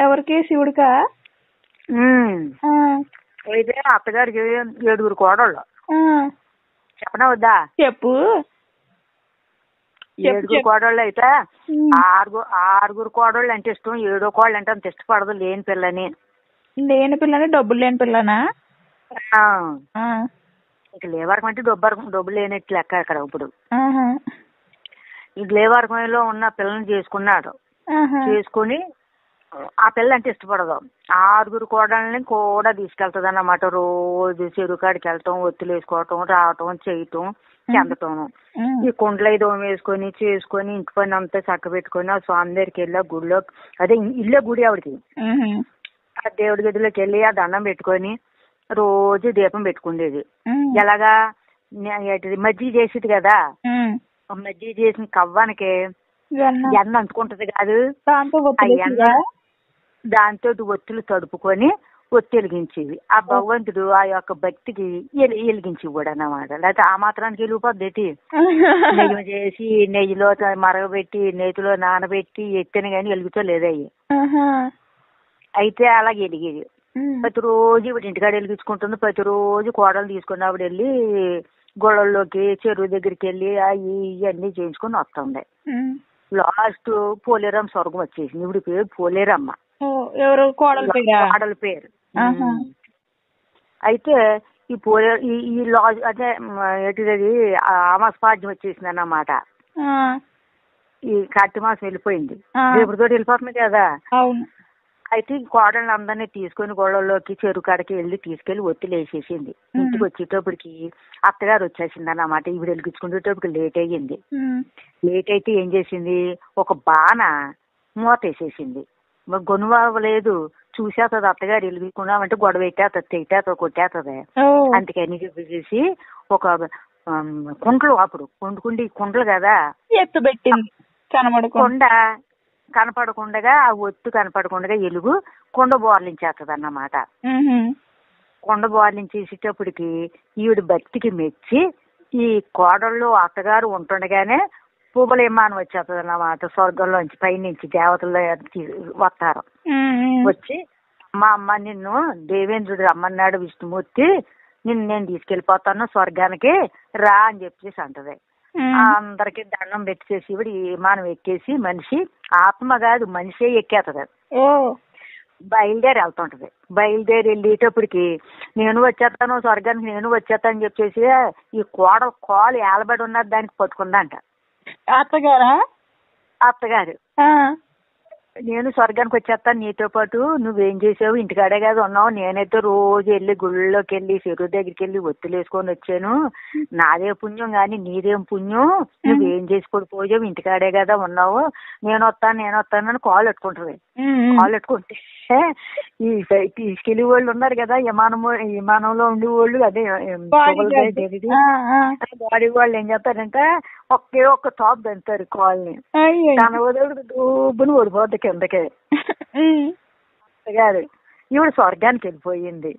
ఎవరికి? శివుడికా? అయితే అత్తగారికి 7 కోడళ్ళు. చెప్పనా వద్దా? చెప్పు. 7 కోడళ్ళు అయితే ఆరుగురు కోడళ్ళు అంటే ఇష్టం, 7వ కోడలు అంటే అంత ఇష్టపడదు. లేని పిల్లని. లేని పిల్లని? డబ్బులు లేని పిల్లనా? ఇక లేవారకం అంటే డబ్బులు లేనట్టు లెక్క ఇక్కడ. ఇప్పుడు ఈ లేవారకంలో ఉన్న పిల్లని చేసుకున్నాడు. చేసుకుని ఆ పిల్ల అంటే ఇష్టపడదు. 6 కోడళ్ళని కూడా తీసుకెళ్తుంది అన్నమాట. రోజు చెరువు కాడికి వెళ్ళటం, ఒత్తులు వేసుకోవటం, రావటం, చేయటం, చెందటం. ఈ కుండలు ఐదో వేసుకొని చేసుకొని ఇంటి పని అంతా చక్క పెట్టుకొని ఆ స్వామి దగ్గరికి వెళ్ళి ఆ గుడిలో, అదే ఇల్లే గుడి ఆవిడకి, ఆ దేవుడి గదిలోకి వెళ్ళి ఆ దండం పెట్టుకొని రోజు దీపం పెట్టుకునేది. ఎలాగా మజ్జిగ చేసేది కదా, మజ్జిగ చేసిన కవ్వానికి ఎన్న అంటుకుంటది కాదు, ఆ ఎన్న దాంతో ఒత్తులు తడుపుకొని ఒత్తి వెలిగించేవి. ఆ భగవంతుడు ఆ యొక్క భక్తికి వెలిగించేవాడు అన్నమాట. లేకపోతే ఆ మాత్రానికి వెళ్ళిపోద్ది. నెయ్యి చేసి నెయ్యిలో మరగబెట్టి నేతిలో నానబెట్టి ఎత్తని కానీ వెలుగుతో లేదయ్యి. అయితే అలా వెలిగేది. ప్రతిరోజు ఇప్పుడు ఇంటికాడ వెలిగించుకుంటుంది. ప్రతిరోజు కోడలు తీసుకుని ఆవిడ వెళ్ళి గొడవల్లోకి చెరువు దగ్గరికి వెళ్ళి ఇవన్నీ చేయించుకుని వస్తుంది. లాస్ట్ పోలేరమ్మ స్వర్గం వచ్చేసింది. ఇప్పుడు పేరు పోలేరమ్మ. ఎవరు? కోడల పేరు. అయితే ఈ ఈ లాజ్ అంటే ఏంటిది ఆమాస్పాద్యం వచ్చేసింది అన్నమాట. ఈ కార్తీక మాసం వెళ్ళిపోయింది, రేపుతో వెళ్ళిపోతుంది కదా. అయితే ఈ కోడళ్ళని అందరినీ తీసుకొని గొడవల్లోకి చెరువు కాడికి తీసుకెళ్లి ఒత్తిడి వేసేసింది. ఇంటికి వచ్చేటప్పటికి అత్తగారు వచ్చేసింది అన్నమాట. ఇవి వెలిగించుకునేటప్పటికి లేట్ అయ్యింది. లేట్ అయితే ఏం చేసింది, ఒక బాణ మూత వేసేసింది. గొనువలేదు, చూసేస్తుంది అత్తగారు వెలిగించుకున్నామంటే గొడవ పెట్టేస్తుంది, తిట్టేస్తుంది, కొట్టేస్తుంది. అందుకని చెప్పేసి ఒక కుండలు, అప్పుడు కుండలు కదా ఎత్తుబెట్టింది. కొండ కనపడకుండా, ఆ ఒత్తు కనపడకుండా ఎలుగు కొండ బోర్లించేస్తుంది అన్నమాట. కొండ బోర్లించేసేటప్పటికి ఈవిడ భక్తికి మెచ్చి ఈ కోడళ్ళు అత్తగారు ఉంటుండగానే పువ్వుల విమానం వచ్చేస్తుంది అన్నమాట. స్వర్గంలోంచి పైనుంచి దేవతల్లో వస్తారు. వచ్చి అమ్మ నిన్ను దేవేంద్రుడు రమ్మన్నాడు విష్ణుమూర్తి, నిన్ను నేను తీసుకెళ్లిపోతాను స్వర్గానికి రా అని చెప్పేసి అంటది. అందరికి దండం పెట్టేసి ఇవిడ విమానం ఎక్కేసి మనిషి, ఆత్మ కాదు మనిషే ఎక్కేస్తుంది, బయలుదేరి వెళ్తుంటది. బయలుదేరి వెళ్ళేటప్పటికి నేను వచ్చేస్తాను స్వర్గానికి, నేను వచ్చేస్తాను అని చెప్పేసి ఈ కోడలు కాలు ఏలబడి ఉన్నది దానికి పట్టుకుందంట అత్తగారు. నేను స్వర్గానికి వచ్చేస్తాను నీతో పాటు, నువ్వేం చేసావు ఇంటికాడే కదా ఉన్నావు, నేనైతే రోజు వెళ్ళి గుళ్ళోకి వెళ్ళి చెరువు దగ్గరికి వెళ్ళి ఒత్తులు వేసుకొని వచ్చాను, నాదే పుణ్యం కానీ నీదేం పుణ్యం, నువ్వేం చేసుకొని పోయావు ఇంటికాడే కదా ఉన్నావు, నేను వస్తాను అని కాలు పెట్టుకుంటుంది. కాలు పెట్టుకుంటే ఈ తీసుకెళ్లి వాళ్ళు ఉన్నారు కదా విమానంలో ఉండే వాళ్ళు, అదే బాడీ వాళ్ళు ఏం చేస్తారంటే ఒక్క టాప్ దంతారు కాల్ని. తన వదలు డూబ్బుని ఓడిపోద్ది కిందకే. కాదు ఈవిడ స్వర్గానికి వెళ్ళిపోయింది.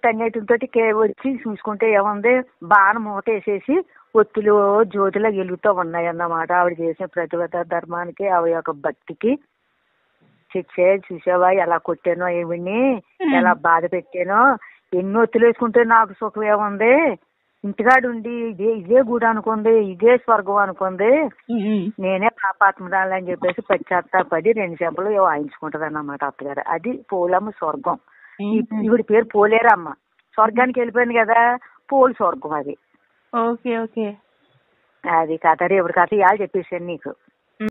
తన్నేటితో వచ్చి చూసుకుంటే ఏముంది, బాణ మూత వేసేసి ఒత్తులు జ్యోతిలో వెలుగుతూ ఉన్నాయి అన్నమాట. ఆవిడ చేసిన ప్రతిభత ధర్మానికి, ఆవిడ యొక్క భక్తికి. చూసావా ఎలా కొట్టానో, ఏమిని ఎలా బాధ పెట్టానో, ఎన్ని ఒత్తులు వేసుకుంటే నాకు సుఖం ఏముంది, ఇంటికాడు ఉండి ఇదే గుడి అనుకుంది, ఇదే స్వర్గం అనుకుంది, నేనే పాపాత్మరాలని చెప్పేసి పశ్చాత్తాపడి 2 చెంపలు వాయించుకుంటది అన్నమాట అత్తగారు. అది పోలమ్మ స్వర్గం. ఈవిడ పేరు పోలేరమ్మ. స్వర్గానికి వెళ్ళిపోయింది కదా, పోలు స్వర్గం అది. Okay okay. అది కథ రేపు కథ ఇవాళ చెప్పేసాను నీకు.